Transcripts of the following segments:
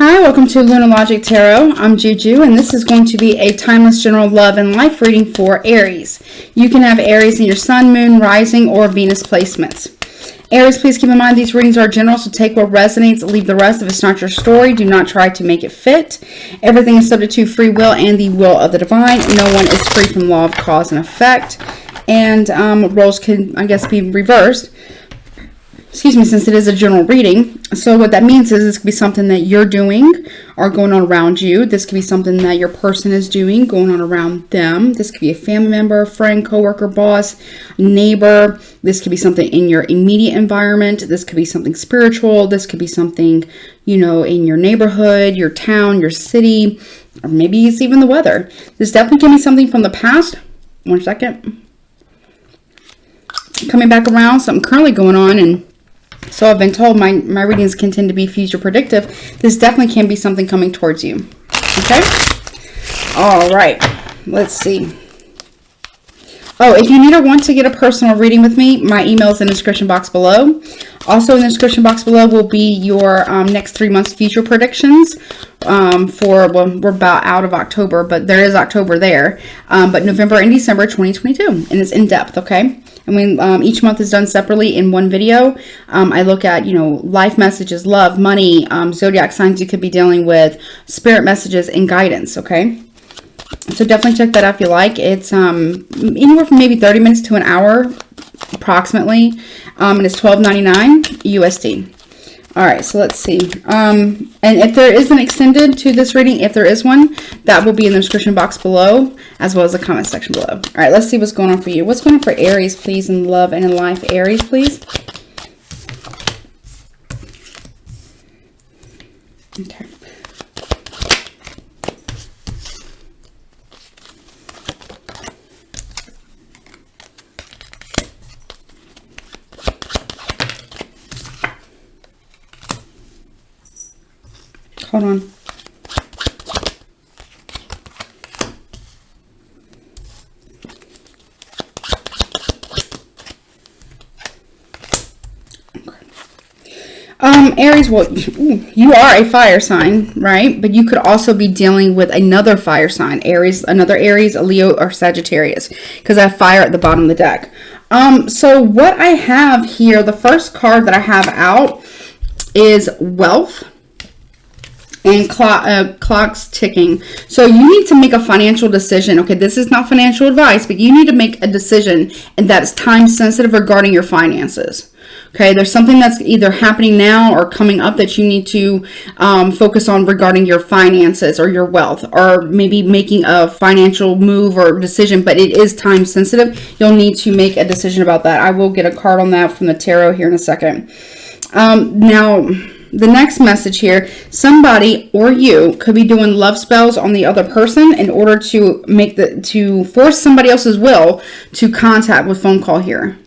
Hi, welcome to Lunar Logic Tarot. I'm Juju, and this is going to be a timeless general love and life reading for Aries. You can have Aries in your sun, moon, rising, or Venus placements. Aries, please keep in mind these readings are general, so take what resonates, leave the rest. If it's not your story, do not try to make it fit. Everything is subject to free will and the will of the divine. No one is free from law of cause and effect. And roles can, I guess, be reversed. Excuse me, since it is a general reading. So what that means is this could be something that you're doing or going on around you. This could be something that your person is doing, going on around them. This could be a family member, friend, coworker, boss, neighbor. This could be something in your immediate environment. This could be something spiritual. This could be something, you know, in your neighborhood, your town, your city, or maybe it's even the weather. This definitely can be something from the past. 1 second. Coming back around, something currently going on, and so I've been told my readings can tend to be future predictive. This definitely can be something coming towards you. Okay? All right. Let's see. Oh, if you need or want to get a personal reading with me, my email is in the description box below. Also in the description box below will be your next 3 months future predictions for, well, we're about out of October, but there is October there. But November and December 2022, and it's in depth, okay? And when each month is done separately in one video, I look at, you know, life messages, love, money, zodiac signs you could be dealing with, spirit messages, and guidance, okay? So definitely check that out if you like. It's anywhere from maybe 30 minutes to an hour, approximately, and it's $12.99 USD. All right, so let's see. And if there is an extended to this reading, if there is one, that will be in the description box below, as well as the comment section below. All right, let's see what's going on for you. What's going on for Aries, please, in love and in life? Aries, please. Okay. Hold on. Aries, well, you are a fire sign, right? But you could also be dealing with another fire sign. Aries, another Aries, a Leo, or Sagittarius, because I have fire at the bottom of the deck. So what I have here, the first card that I have out is wealth. And clocks ticking. So you need to make a financial decision. Okay, this is not financial advice, but you need to make a decision, and that is time sensitive regarding your finances. Okay, there's something that's either happening now or coming up that you need to focus on regarding your finances or your wealth, or maybe making a financial move or decision, but it is time sensitive. You'll need to make a decision about that. I will get a card on that from the tarot here in a second. Now, the next message here, somebody or you could be doing love spells on the other person in order to to force somebody else's will to contact with phone call here.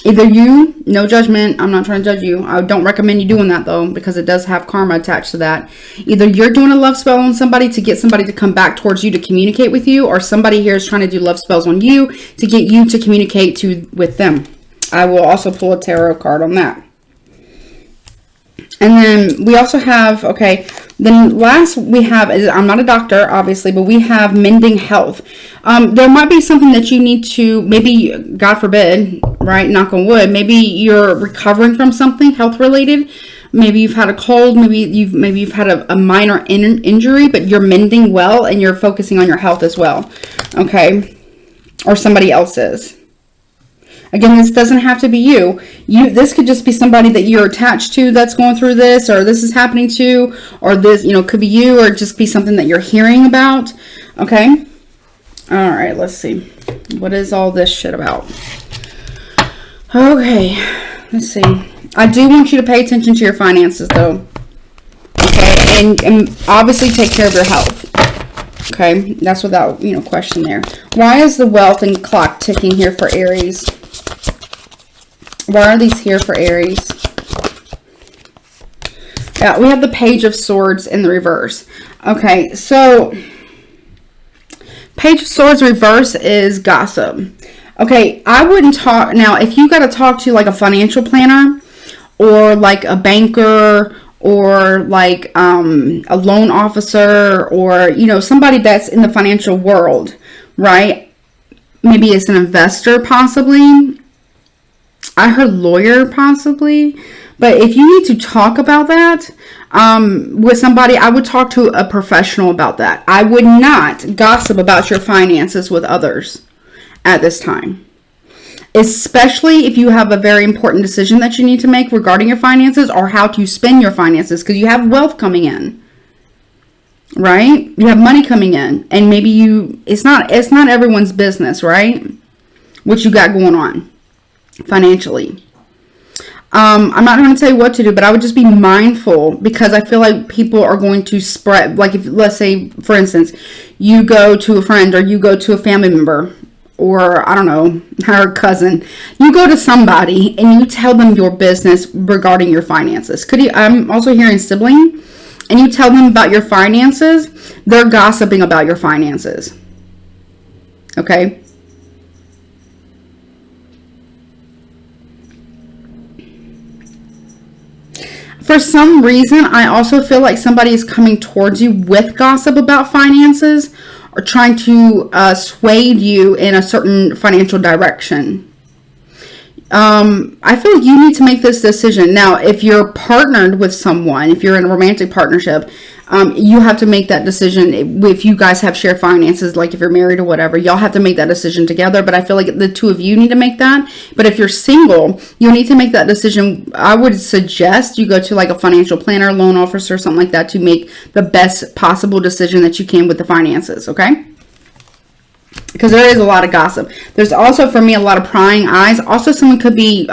Either you, no judgment, I'm not trying to judge you. I don't recommend you doing that though, because it does have karma attached to that. Either you're doing a love spell on somebody to get somebody to come back towards you to communicate with you, or somebody here is trying to do love spells on you to get you to communicate with them. I will also pull a tarot card on that. And then we also have, okay, then last we have is, I'm not a doctor, obviously, but we have mending health. There might be something that you need to, maybe, God forbid, right, knock on wood, maybe you're recovering from something health related. Maybe you've had a cold, maybe you've had a minor injury, but you're mending well and you're focusing on your health as well, okay, or somebody else's. Again, this doesn't have to be you. This could just be somebody that you're attached to that's going through this, or this is happening to, or this, you know, could be you, or just be something that you're hearing about. Okay. All right. Let's see. What is all this shit about? Okay. Let's see. I do want you to pay attention to your finances, though. Okay. And obviously take care of your health. Okay. That's without, you know, question there. Why is the wealth and clock ticking here for Aries? Why are these here for Aries? Yeah, we have the Page of Swords in the reverse. Okay, so Page of Swords reverse is gossip. Okay, I wouldn't talk. Now, if you got to talk to like a financial planner or like a banker or like a loan officer, or, you know, somebody that's in the financial world, right? Maybe it's an investor, possibly. I heard lawyer, possibly. But if you need to talk about that with somebody, I would talk to a professional about that. I would not gossip about your finances with others at this time. Especially if you have a very important decision that you need to make regarding your finances, or how to spend your finances, because you have wealth coming in, right? You have money coming in, and maybe it's not everyone's business, right? What you got going on financially. I'm not going to tell you what to do, but I would just be mindful, because I feel like people are going to spread. Like, if, let's say, for instance, you go to a friend, or you go to a family member, or I don't know, her cousin. You go to somebody and you tell them your business regarding your finances. I'm also hearing sibling, and you tell them about your finances. They're gossiping about your finances. Okay? For some reason, I also feel like somebody is coming towards you with gossip about finances, or trying to sway you in a certain financial direction. I feel like you need to make this decision. Now, if you're partnered with someone, if you're in a romantic partnership, you have to make that decision. If you guys have shared finances, like if you're married or whatever, y'all have to make that decision together. But I feel like the two of you need to make that. But if you're single, you need to make that decision. I would suggest you go to like a financial planner, loan officer, something like that, to make the best possible decision that you can with the finances, okay? Because there is a lot of gossip. There's also, for me, a lot of prying eyes. Also, someone could be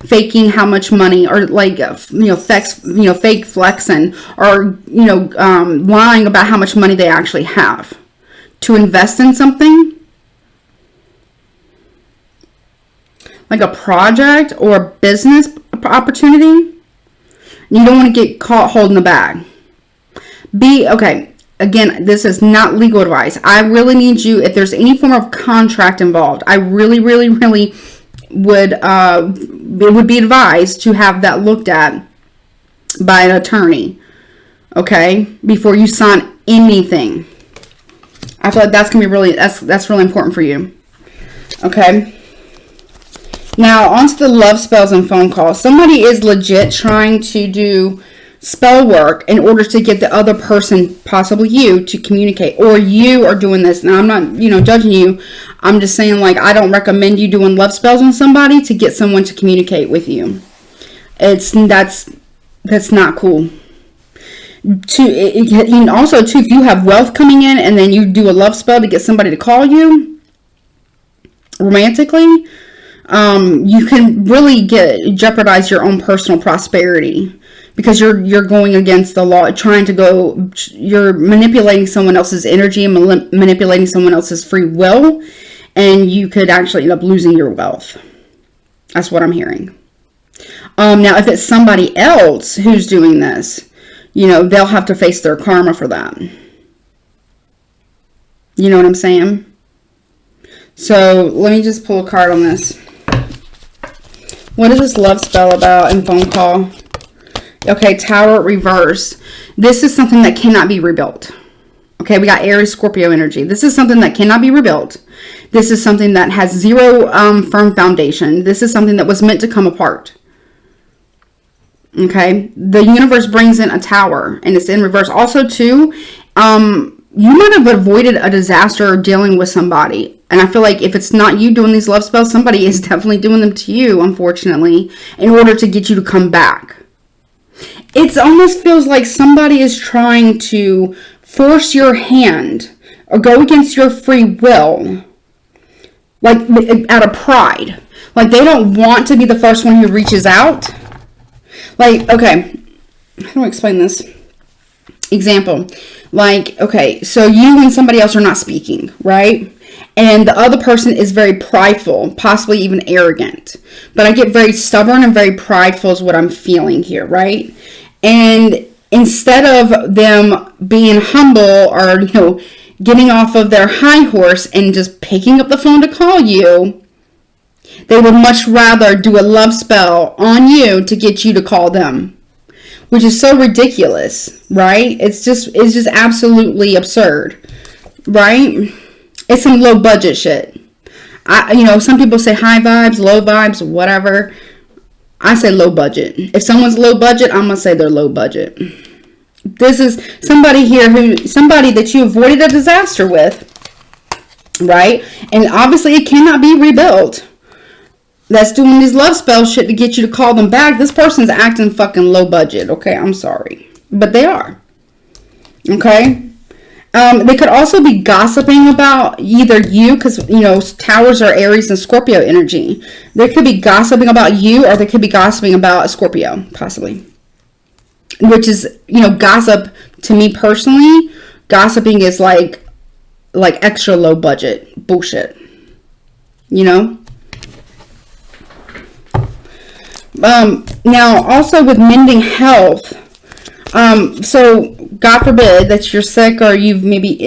faking how much money, or like fake flexing, or lying about how much money they actually have to invest in something, like a project or a business opportunity. You don't want to get caught holding the bag. Okay. Again, this is not legal advice. I really need you, if there's any form of contract involved, I really, really, really would, it would be advised to have that looked at by an attorney, okay, before you sign anything. I feel like that's going to be really, that's really important for you, okay? Now, on to the love spells and phone calls. Somebody is legit trying to do spell work in order to get the other person, possibly you, to communicate. Or you are doing this. Now, I'm not, judging you. I'm just saying, like, I don't recommend you doing love spells on somebody to get someone to communicate with you. That's not cool. Also, too, if you have wealth coming in and then you do a love spell to get somebody to call you romantically, you can really jeopardize your own personal prosperity. Because you're going against the law, you're manipulating someone else's energy and manipulating someone else's free will, and you could actually end up losing your wealth. That's what I'm hearing. Now, if it's somebody else who's doing this, they'll have to face their karma for that. You know what I'm saying? So let me just pull a card on this. What is this love spell about and phone call? Okay, Tower reverse. This is something that cannot be rebuilt. Okay, we got Aries, Scorpio energy. This is something that cannot be rebuilt. This is something that has zero firm foundation. This is something that was meant to come apart. Okay, the universe brings in a tower, and it's in reverse. Also, too, you might have avoided a disaster dealing with somebody. And I feel like if it's not you doing these love spells, somebody is definitely doing them to you, unfortunately, in order to get you to come back. It almost feels like somebody is trying to force your hand or go against your free will, like out of pride. Like they don't want to be the first one who reaches out. Like, okay, how do I explain this? Example, like, okay, so you and somebody else are not speaking, right? And the other person is very prideful, possibly even arrogant. But I get very stubborn and very prideful is what I'm feeling here, right? And instead of them being humble or, getting off of their high horse and just picking up the phone to call you, they would much rather do a love spell on you to get you to call them. which is so ridiculous, right? It's just absolutely absurd, right? It's some low budget shit. Some people say high vibes, low vibes, whatever. I say low budget. If someone's low budget, I'm gonna say they're low budget. This is somebody that you avoided a disaster with, right? And obviously it cannot be rebuilt. That's doing these love spell shit to get you to call them back. This person's acting fucking low budget. Okay, I'm sorry, but they are. Okay. They could also be gossiping about either you, because, Taurus are Aries and Scorpio energy. They could be gossiping about you, or they could be gossiping about a Scorpio, possibly. Which is, gossip, to me personally, gossiping is like extra low budget bullshit. Now, also with mending health, so God forbid that you're sick or you've maybe,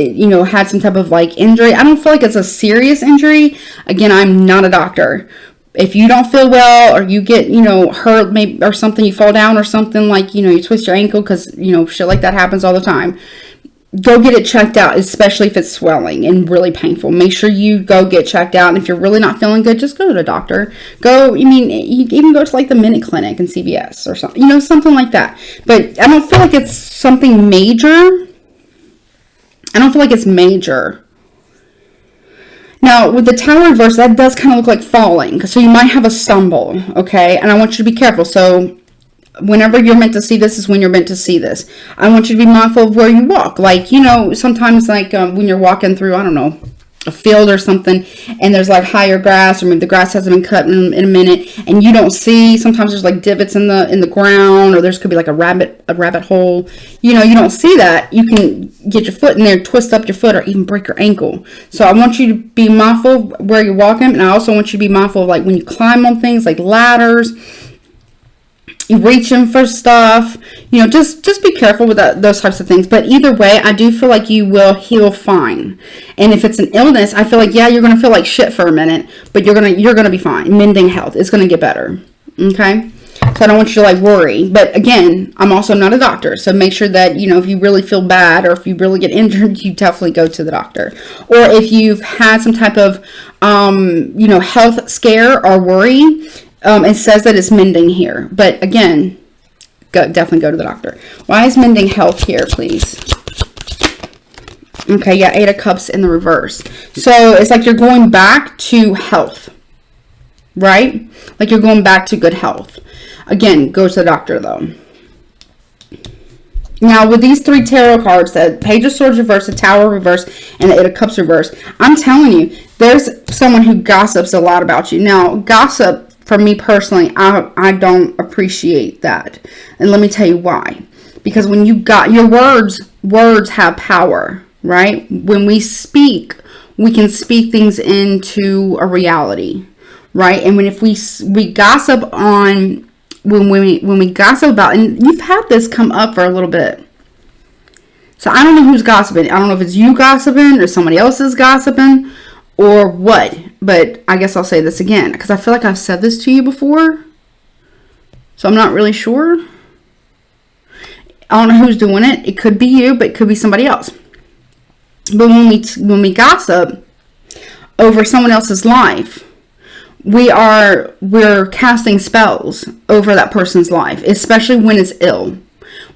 had some type of injury. I don't feel like it's a serious injury. Again, I'm not a doctor. If you don't feel well or you get, hurt maybe or something, you fall down or something you twist your ankle because, shit like that happens all the time. Go get it checked out, especially if it's swelling and really painful. Make sure you go get checked out. And if you're really not feeling good, just go to the doctor. You even go to the Minute Clinic and CVS or something, something like that. But I don't feel like it's something major. I don't feel like it's major. Now, with the Tower reverse, that does kind of look like falling. So you might have a stumble, okay? And I want you to be careful. So whenever you're meant to see this is when you're meant to see this. I want you to be mindful of where you walk. Sometimes when you're walking through, I don't know, a field or something, and there's higher grass, or maybe the grass hasn't been cut in a minute, and you don't see. Sometimes there's divots in the ground, or there's could be a rabbit hole. You don't see that. You can get your foot in there, twist up your foot, or even break your ankle. So I want you to be mindful where you're walking, and I also want you to be mindful of when you climb on things like ladders. You reaching for stuff, just be careful with those types of things. But either way, I do feel like you will heal fine. And if it's an illness, I feel like, yeah, you're going to feel like shit for a minute, but you're going to be fine. Mending health is going to get better. Okay. So I don't want you to worry. But again, I'm also not a doctor. So make sure that, if you really feel bad or if you really get injured, you definitely go to the doctor. Or if you've had some type of, health scare or worry, it says that it's mending here. But again, definitely go to the doctor. Why is mending health here, please? Okay, yeah, 8 of Cups in the reverse. So it's you're going back to health, right? You're going back to good health. Again, go to the doctor, though. Now, with these 3 tarot cards, the Page of Swords reverse, the Tower reverse, and the 8 of Cups reverse, I'm telling you, there's someone who gossips a lot about you. Now, gossip, for me personally, I don't appreciate that. And let me tell you why. Because when you got your words have power, right? When we speak, we can speak things into a reality, right? And if we gossip on, when we gossip about, and you've had this come up for a little bit. So I don't know who's gossiping. I don't know if it's you gossiping or somebody else is gossiping or what. But I guess I'll say this again, because I feel like I've said this to you before. So I'm not really sure. I don't know who's doing it. It could be you, but it could be somebody else. But when we gossip over someone else's life, we're casting spells over that person's life, especially when it's ill.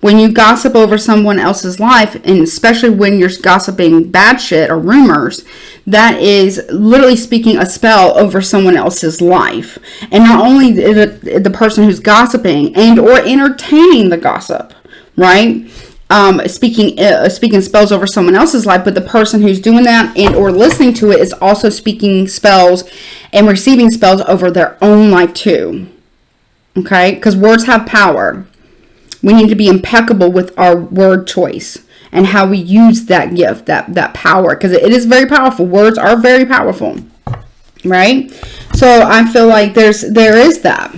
When you gossip over someone else's life, and especially when you're gossiping bad shit or rumors, that is literally speaking a spell over someone else's life. And not only the person who's gossiping and or entertaining the gossip, right? Speaking spells over someone else's life, but the person who's doing that and or listening to it is also speaking spells and receiving spells over their own life too. Okay? Because words have power. We need to be impeccable with our word choice and how we use that gift, that power, because it is very powerful. Words are very powerful, right? So I feel like there is that,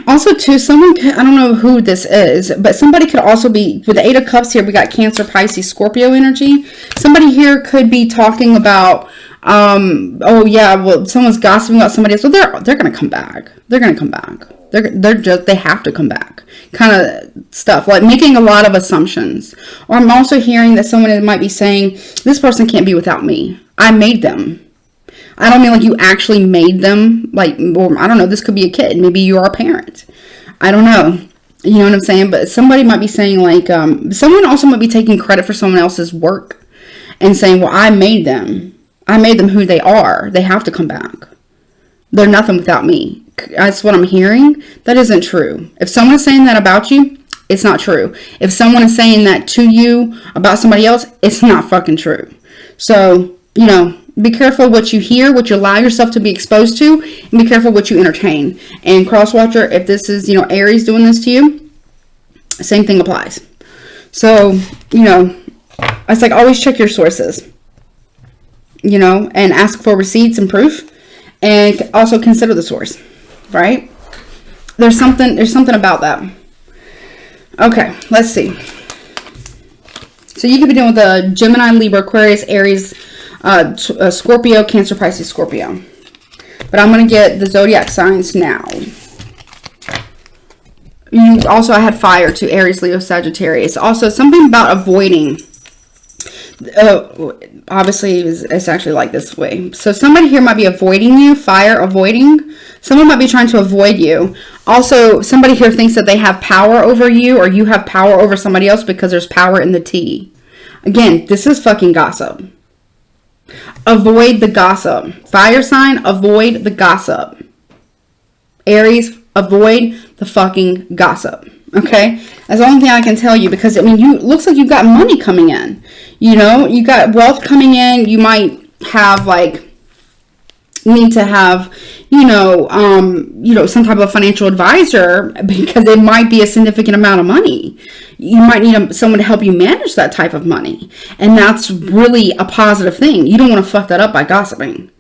Also, too, I don't know who this is, but somebody could also be, with the 8 of Cups here, we got Cancer, Pisces, Scorpio energy. Somebody here could be talking about Oh yeah, well, someone's gossiping about somebody else. Well, they're gonna come back. They're gonna come back. They have to come back. Kind of stuff, like making a lot of assumptions. Or I'm also hearing that someone might be saying, this person can't be without me. I made them. I don't mean like you actually made them, like, or I don't know, this could be a kid. Maybe you are a parent. I don't know. You know what I'm saying? But somebody might be saying, like, someone also might be taking credit for someone else's work and saying, well, I made them. I made them who they are. They have to come back. They're nothing without me. That's what I'm hearing. That isn't true. If someone is saying that about you, it's not true. If someone is saying that to you about somebody else, it's not fucking true. So, you know, be careful what you hear, what you allow yourself to be exposed to, and be careful what you entertain. And crosswatcher, if this is, you know, Aries doing this to you, same thing applies. So, you know, it's like always check your sources, you know, and ask for receipts and proof, and also consider the source, right? There's something about that. Okay, let's see. So you could be dealing with a Gemini, Libra, Aquarius, Aries, Scorpio, Cancer, Pisces, Scorpio. But I'm going to get the zodiac signs now. I had fire to Aries, Leo, Sagittarius. Also, something about avoiding. Obviously, it's actually like this way. So somebody here might be avoiding you. Fire, avoiding. Someone might be trying to avoid you. Also, somebody here thinks that they have power over you, or you have power over somebody else because there's power in the T. Again, this is fucking gossip. Avoid the gossip. Fire sign, avoid the gossip. Aries, avoid the fucking gossip. Okay? That's the only thing I can tell you, because, I mean, looks like you've got money coming in. You know, you got wealth coming in. You might have, like, need to have, you know, some type of financial advisor, because it might be a significant amount of money. You might need someone to help you manage that type of money. And that's really a positive thing. You don't want to fuck that up by gossiping,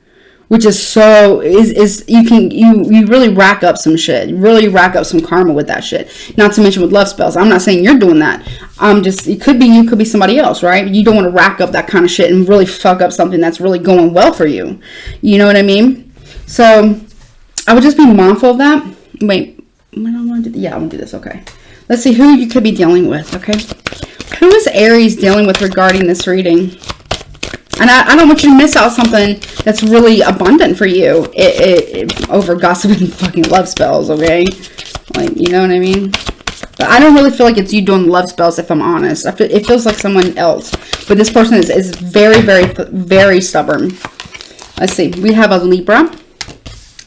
which is you really rack up some shit. You really rack up some karma with that shit. Not to mention with love spells. I'm not saying you're doing that. It could be you, could be somebody else, right? You don't want to rack up that kind of shit and really fuck up something that's really going well for you. You know what I mean? So I would just be mindful of that. Wait, I want to do, yeah, I want to do this. Okay. Let's see who you could be dealing with, okay? Who is Aries dealing with regarding this reading? And I don't want you to miss out something that's really abundant for you over gossiping fucking love spells, okay? Like, you know what I mean? But I don't really feel like it's you doing love spells, if I'm honest. It feels like someone else. But this person is very, very, very stubborn. Let's see. We have a Libra.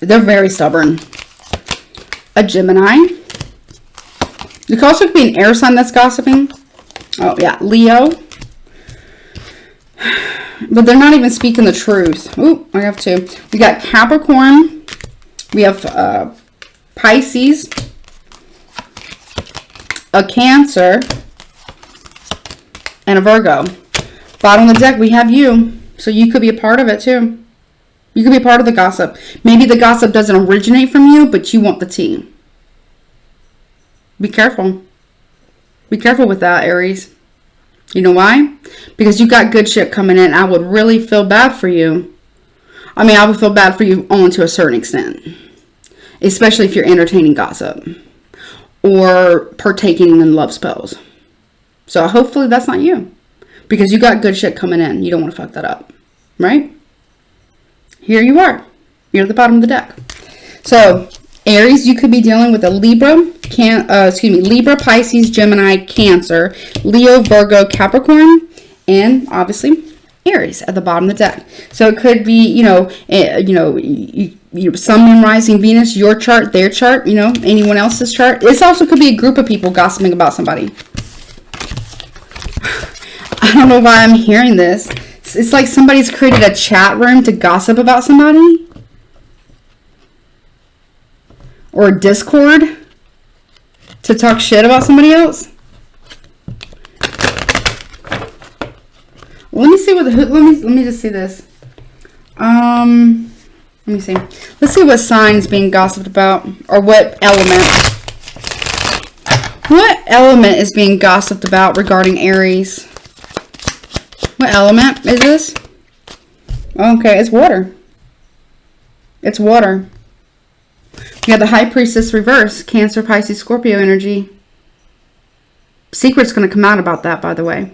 They're very stubborn. A Gemini. You could also be an air sign that's gossiping. Oh, yeah. Leo. But they're not even speaking the truth. Ooh, I have two. We got Capricorn. We have Pisces. A Cancer. And a Virgo. Bottom of the deck, we have you. So you could be a part of it too. You could be a part of the gossip. Maybe the gossip doesn't originate from you, but you want the tea. Be careful. Be careful with that, Aries. You know why? Because you got good shit coming in. I would really feel bad for you. I mean, I would feel bad for you only to a certain extent. Especially if you're entertaining gossip. Or partaking in love spells. So hopefully that's not you. Because you got good shit coming in. You don't want to fuck that up. Right? Here you are. You're at the bottom of the deck. So, Aries, you could be dealing with a Libra, Libra, Pisces, Gemini, Cancer, Leo, Virgo, Capricorn, and obviously Aries at the bottom of the deck. So it could be, Sun, Moon, Rising, Venus, your chart, their chart, anyone else's chart. This also could be a group of people gossiping about somebody. I don't know why I'm hearing this. It's like somebody's created a chat room to gossip about somebody. Or a Discord to talk shit about somebody else. Let me see let me just see this. Let me see. Let's see what sign's being gossiped about, or what element. What element is being gossiped about regarding Aries? What element is this? Okay, it's water. It's water. You got the High Priestess reverse, Cancer, Pisces, Scorpio energy. Secret's going to come out about that, by the way.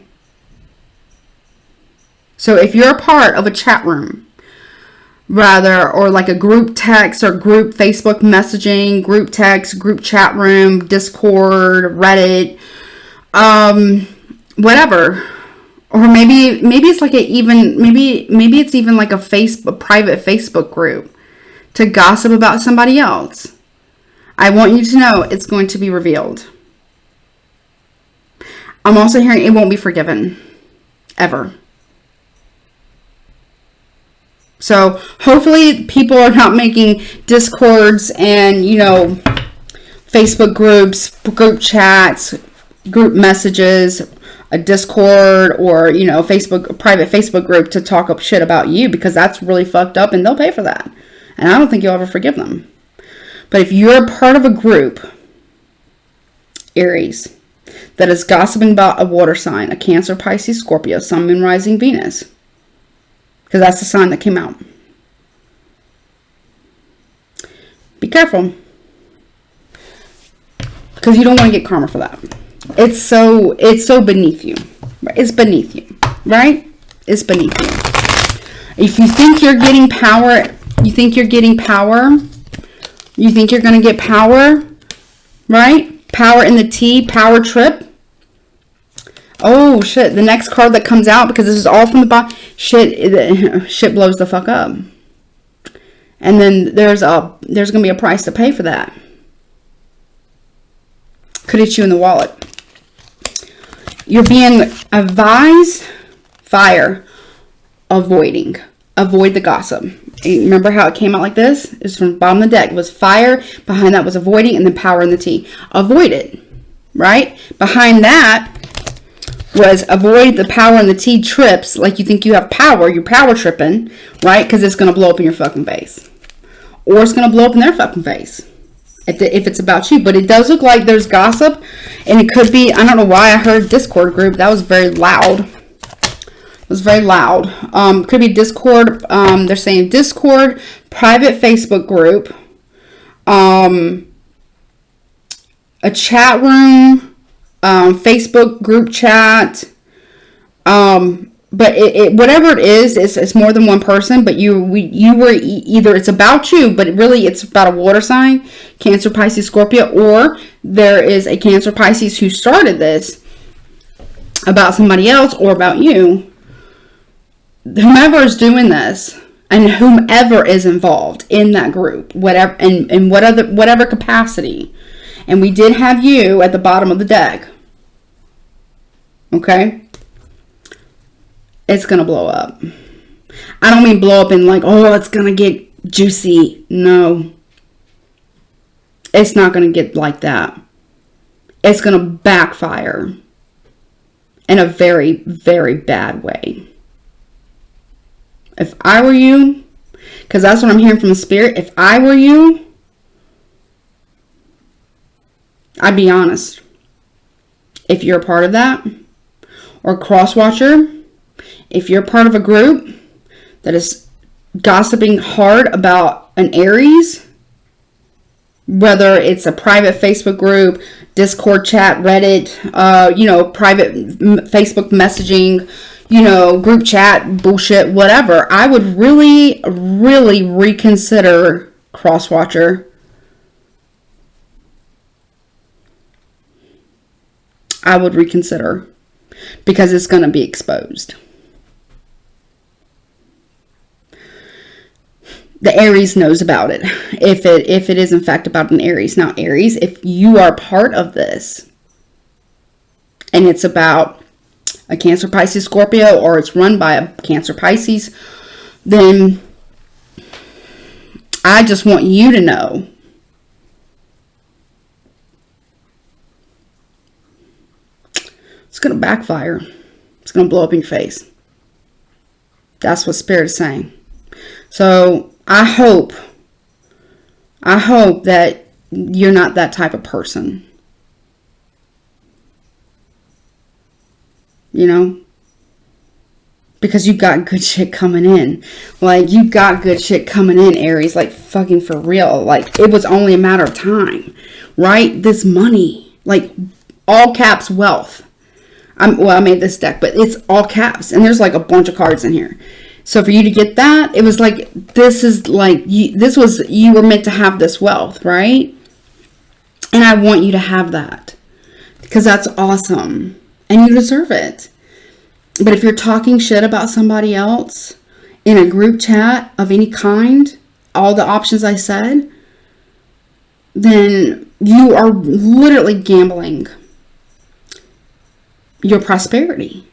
So if you're a part of a chat room, rather, or like a group text or group Facebook messaging, group text, group chat room, Discord, Reddit, whatever. Or maybe it's like maybe it's even like a private Facebook group to gossip about somebody else. I want you to know it's going to be revealed. I'm also hearing it won't be forgiven. Ever. So hopefully people are not making Discords and, you know, Facebook groups, group chats, group messages, a Discord, or, you know, a private Facebook group to talk up shit about you, because that's really fucked up and they'll pay for that. And I don't think you'll ever forgive them. But if you're a part of a group, Aries, that is gossiping about a water sign, a Cancer, Pisces, Scorpio, Sun, Moon, Rising, Venus, because that's the sign that came out. Be careful. Because you don't want to get karma for that. It's so beneath you. It's beneath you. Right? It's beneath you. If you think you're getting power, you think you're going to get power, right? Power in the T, power trip. Oh, shit. The next card that comes out, because this is all from the bottom, shit blows the fuck up. And then there's going to be a price to pay for that. Could hit you in the wallet. You're being advised, fire, avoiding. Avoid the gossip. Remember how it came out like this? It's from the bottom of the deck. It was fire. Behind that was avoiding, and then power in the T. Avoid it. Right? Behind that was avoid the power in the T trips. Like you think you have power. You're power tripping. Right? Because it's going to blow up in your fucking face. Or it's going to blow up in their fucking face. If it's about you. But it does look like there's gossip. And it could be, I don't know why I heard Discord group. That was very loud. It was very loud. Could be Discord. They're saying Discord, private Facebook group, a chat room, Facebook group chat. But whatever it is, it's more than one person. But you were either it's about you, but really it's about a water sign, Cancer, Pisces, Scorpio, or there is a Cancer, Pisces who started this about somebody else or about you. Whomever is doing this and whomever is involved in that group, whatever in whatever capacity, and we did have you at the bottom of the deck. Okay, it's gonna blow up. I don't mean blow up in like, oh, it's gonna get juicy. No, it's not gonna get like that. It's gonna backfire in a very, very bad way. If I were you, because that's what I'm hearing from the spirit, if I were you, I'd be honest. If you're a part of that, or cross-watcher, if you're part of a group that is gossiping hard about an Aries, whether it's a private Facebook group, Discord chat, Reddit, private Facebook messaging, group chat, bullshit, whatever, I would really, really reconsider cross-watcher. I would reconsider, because it's going to be exposed. The Aries knows about it, if it is in fact about an Aries. Now, Aries, if you are part of this, and it's about a Cancer, Pisces, Scorpio, or it's run by a Cancer, Pisces, then I just want you to know it's going to backfire. It's going to blow up in your face. That's what Spirit is saying. So I hope that you're not that type of person. because you got good shit coming in. Like, you got good shit coming in, Aries. Like, fucking for real. Like, it was only a matter of time, right? This money, like, all caps wealth. Well, I made this deck, but it's all caps, and there's like a bunch of cards in here. So for you to get that, it was like, this is like, you were meant to have this wealth, right? And I want you to have that, because that's awesome, and you deserve it. But if you're talking shit about somebody else in a group chat of any kind, all the options I said, then you are literally gambling your prosperity.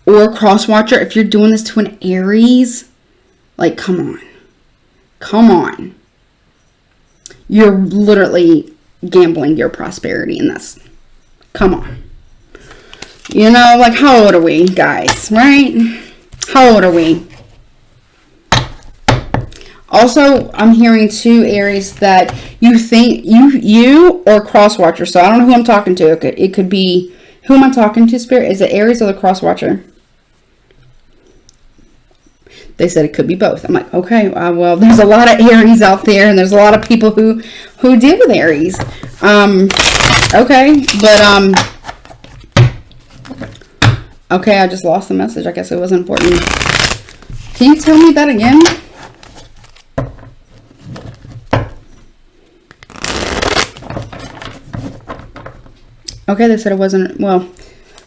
Or cross-watcher, if you're doing this to an Aries, like, come on. Come on. You're literally gambling your prosperity, and that's, come on. You know, like, how old are we, guys, right? How old are we? Also, I'm hearing too, Aries, that you think you or cross-watcher. So I don't know who I'm talking to. It could be, who am I talking to, Spirit? Is it Aries or the cross-watcher? They said it could be both. I'm like, okay, well, there's a lot of Aries out there, and there's a lot of people who deal with Aries. Okay, but okay, I just lost the message. I guess it wasn't important. Can you tell me that again? Okay, they said it wasn't, well,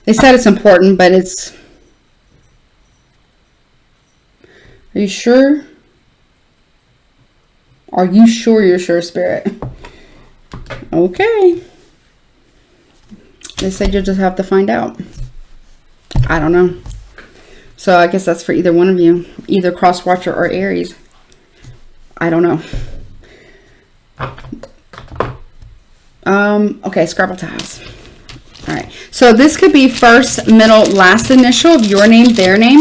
they said it's important, but it's, are you sure? Are you sure you're sure, Spirit? Okay. They said you'll just have to find out. I don't know. So I guess that's for either one of you. Either cross-watcher or Aries. I don't know. Okay, Scrabble tiles. All right. So this could be first, middle, last initial of your name, their name.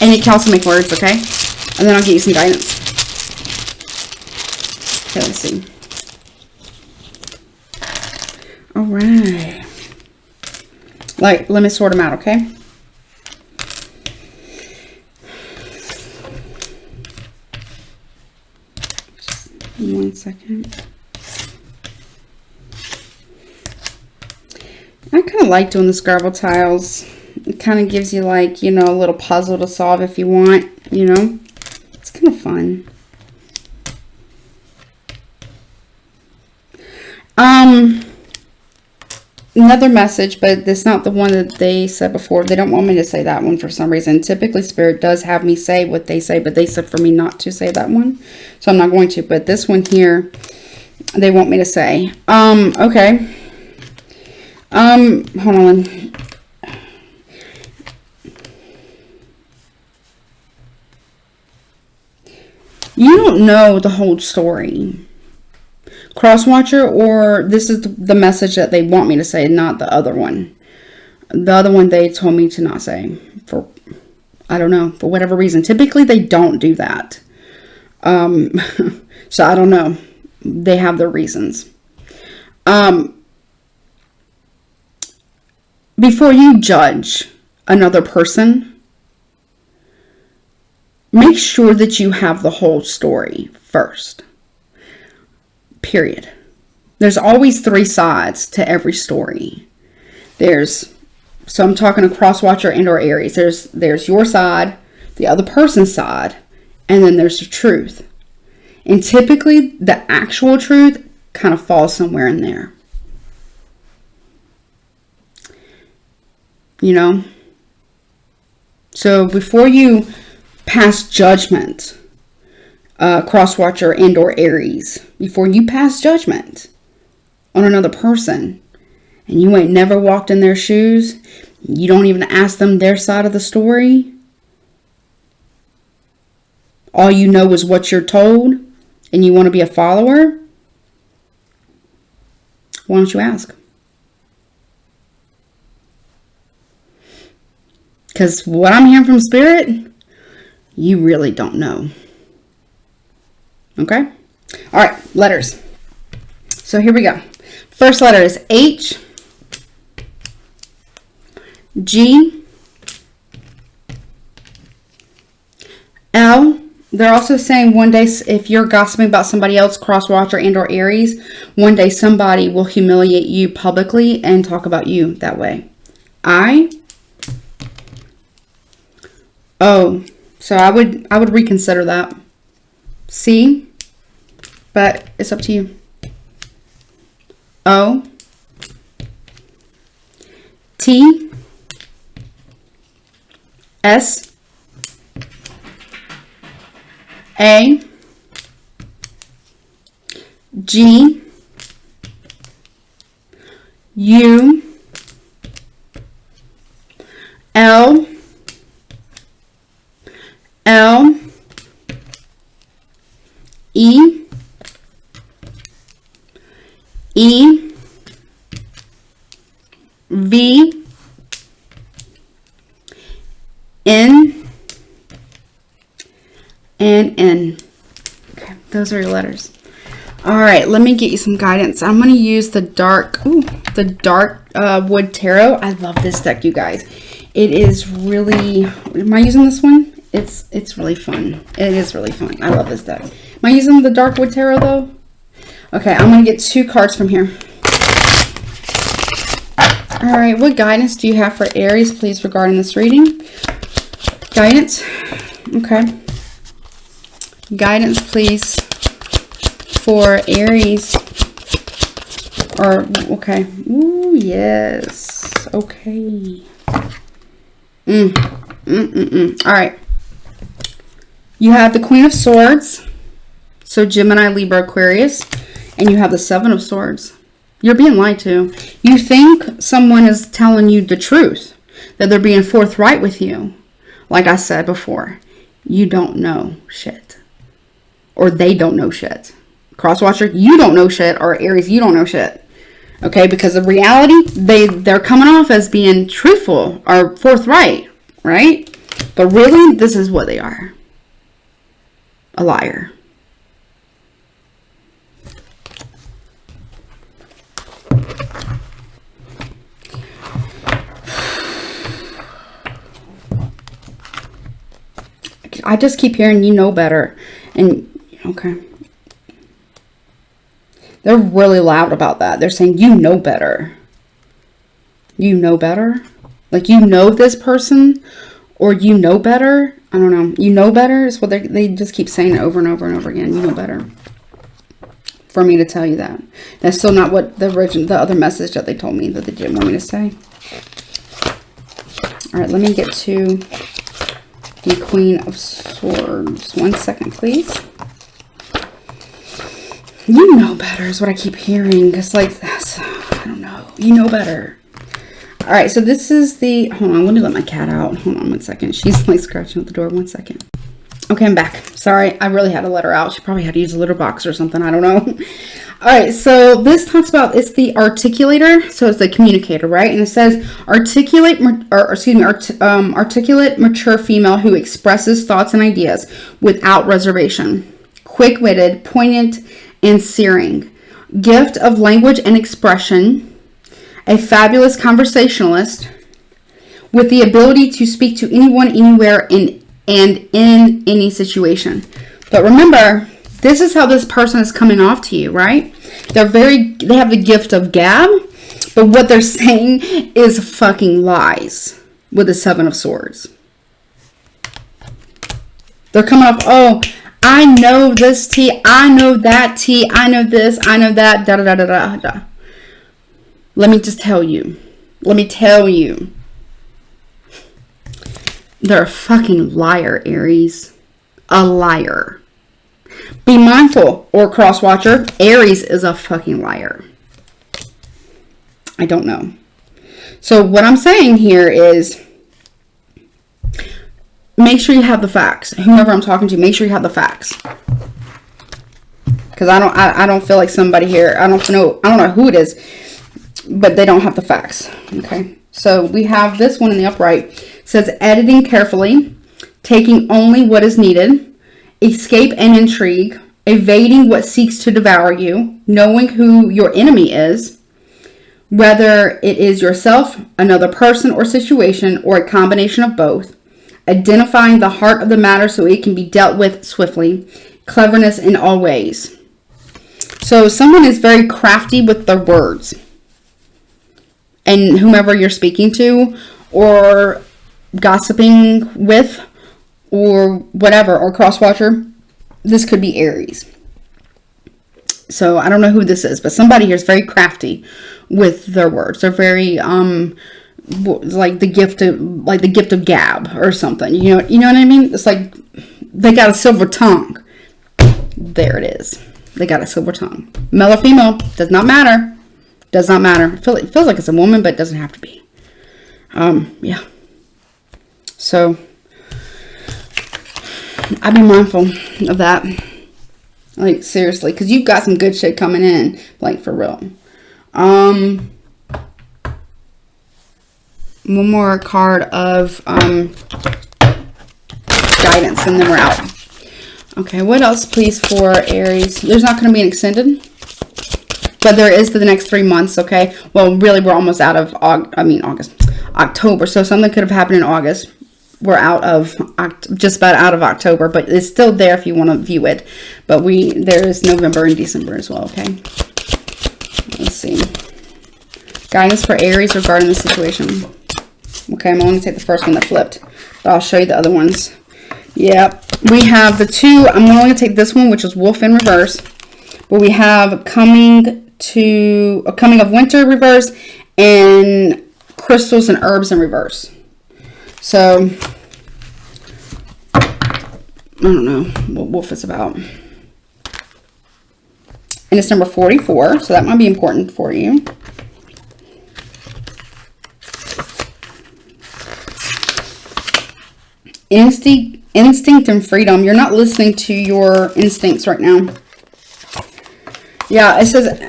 And you can also make words, okay? And then I'll get you some guidance. Okay, let's see. All right. Like, let me sort them out, okay? Just 1 second. I kind of like doing the Scrabble tiles. It kind of gives you, like, you know, a little puzzle to solve if you want, you know. It's kind of fun. Another message, but it's not the one that they said before. They don't want me to say that one for some reason. Typically, Spirit does have me say what they say, but they said for me not to say that one. So I'm not going to. But this one here, they want me to say. Okay. Hold on. You don't know the whole story, cross-watcher, or this is the message that they want me to say, not the other one. The other one they told me to not say for, I don't know, for whatever reason. Typically they don't do that. So I don't know. They have their reasons. Before you judge another person, make sure that you have the whole story first. Period. There's always 3 sides to every story. So I'm talking to cross-watcher and or Aries. There's your side, the other person's side, and then there's the truth. And typically the actual truth kind of falls somewhere in there. You know? So before you pass judgment, cross-watcher and or Aries, before you pass judgment on another person, and you ain't never walked in their shoes, you don't even ask them their side of the story, all you know is what you're told, and you want to be a follower, why don't you ask? Because what I'm hearing from Spirit, you really don't know. Okay? All right, letters. So here we go. First letter is H. G, L. They're also saying one day, if you're gossiping about somebody else, cross-watcher and or Aries, one day somebody will humiliate you publicly and talk about you that way. I, O. So I would reconsider that. C, but it's up to you. O, T, S, A, G, U, L, L, E, E, V, N, and N. Okay, those are your letters. All right, let me get you some guidance. I'm going to use the dark wood tarot. I love this deck, you guys. It is really, am I using this one? It's really fun. It is really fun. I love this deck. Am I using the dark wood tarot though? Okay, I'm going to get 2 cards from here. All right, what guidance do you have for Aries, please, regarding this reading? Guidance. Okay. Guidance, please, for Aries. Or, okay. Ooh, yes. Okay. All right. You have the Queen of Swords. So Gemini, Libra, Aquarius. And you have the Seven of Swords. You're being lied to. You think someone is telling you the truth. That they're being forthright with you. Like I said before. You don't know shit. Or they don't know shit. Crosswatcher, you don't know shit. Or Aries, you don't know shit. Okay, because in reality, they're coming off as being truthful or forthright, right? But really, this is what they are. A liar. I just keep hearing you know better. And, okay. They're really loud about that. They're saying, you know better. You know better? Like, you know this person? Or you know better? I don't know. You know better is what they just keep saying it over and over and over again. You know better. For me to tell you that. That's still not what the other message that they told me that they didn't want me to say. All right, let me get to the Queen of Swords. 1 second, please. You know better is what I keep hearing. It's like, I don't know. You know better. All right, so this is the, hold on, let me let my cat out. Hold on 1 second. She's like scratching at the door. 1 second. Okay, I'm back. Sorry, I really had to let her out. She probably had to use a litter box or something. I don't know. All right, so this talks about, it's the articulator. So it's the communicator, right? And it says, articulate, mature female who expresses thoughts and ideas without reservation. Quick-witted, poignant, and searing. Gift of language and expression. A fabulous conversationalist with the ability to speak to anyone, anywhere, and in any situation. But remember, this is how this person is coming off to you, right? They have the gift of gab, but what they're saying is fucking lies with the Seven of Swords. They're coming off, oh, I know this tea, I know that tea, I know this, I know that, da da da da da. Let me just tell you. Let me tell you. They're a fucking liar, Aries. A liar. Be mindful, or crosswatcher. Aries is a fucking liar. I don't know. So what I'm saying here is, make sure you have the facts. Whomever I'm talking to, make sure you have the facts. Because I don't feel like somebody here, I don't know who it is, but they don't have the facts. Okay, so we have this one in the upright. It says, editing carefully, taking only what is needed, escape and intrigue, evading what seeks to devour you, knowing who your enemy is, whether it is yourself, another person or situation, or a combination of both. Identifying the heart of the matter so it can be dealt with swiftly. Cleverness in all ways. So someone is very crafty with their words. And whomever you're speaking to or gossiping with or whatever, or cross-watcher, this could be Aries. So I don't know who this is, but somebody here is very crafty with their words. They're very like the gift of gab or something. You know what I mean? It's like they got a silver tongue. There it is. They got a silver tongue. Male or female, does not matter. Does not matter. It feels like it's a woman, but it doesn't have to be. Yeah. So I'd be mindful of that. Like, seriously, because you've got some good shit coming in, like, for real. One more card of guidance, and then we're out. Okay, what else, please, for Aries? There's not going to be an extended, but there is for the next 3 months, okay? Well, really, we're almost out of, October, so something could have happened in August. We're out of, just about out of October, but it's still there if you want to view it. But there is November and December as well, okay? Let's see. Guidance for Aries regarding the situation. Okay, I'm only going to take the first one that flipped, but I'll show you the other ones. Yep, we have the two. I'm only going to take this one, which is Wolf in reverse. But we have coming of winter reverse and crystals and herbs in reverse. So, I don't know what Wolf is about. And it's number 44, so that might be important for you. Instinct and freedom. You're not listening to your instincts right now. Yeah, it says,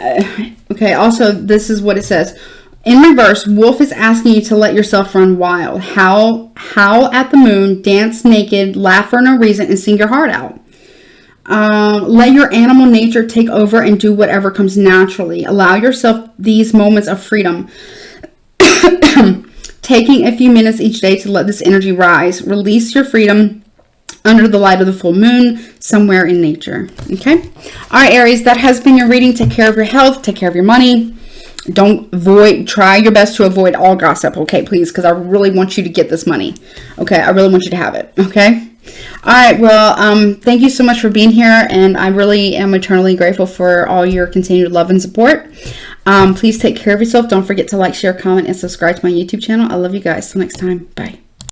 okay, also, this is what it says. In reverse, Wolf is asking you to let yourself run wild. Howl at the moon, dance naked, laugh for no reason, and sing your heart out. Let your animal nature take over and do whatever comes naturally. Allow yourself these moments of freedom. Taking a few minutes each day to let this energy rise. Release your freedom under the light of the full moon, somewhere in nature. Okay? All right, Aries, that has been your reading. Take care of your health. Take care of your money. Try your best to avoid all gossip, okay, please, because I really want you to get this money, okay? I really want you to have it, okay? All right, well, thank you so much for being here, and I really am eternally grateful for all your continued love and support. Please take care of yourself. Don't forget to like, share, comment, and subscribe to my YouTube channel. I love you guys. Till next time. Bye.